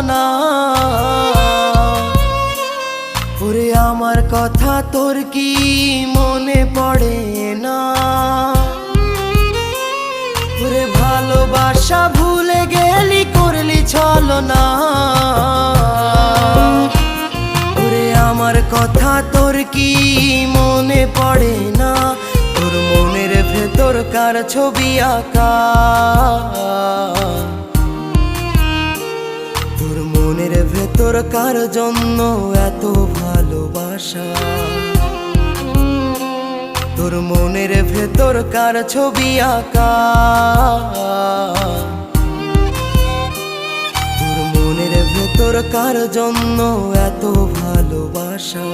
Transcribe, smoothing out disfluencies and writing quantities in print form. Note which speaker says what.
Speaker 1: না। ওরে আমার কথা তোর কি মনে পড়ে না? ওরে ভালোবাসা ভুলে গেলি, করলি ছলনা। ওরে আমার কথা তোর কি মনে পড়ে না? তোর মনের ভেতর কার ছবি আঁকা? তোর মনের ভেতর কার জন্য এত ভালোবাসা? তোর মনের ভেতর কার ছবি আঁকা? তোর মনের ভেতর কার জন্য এত ভালোবাসা?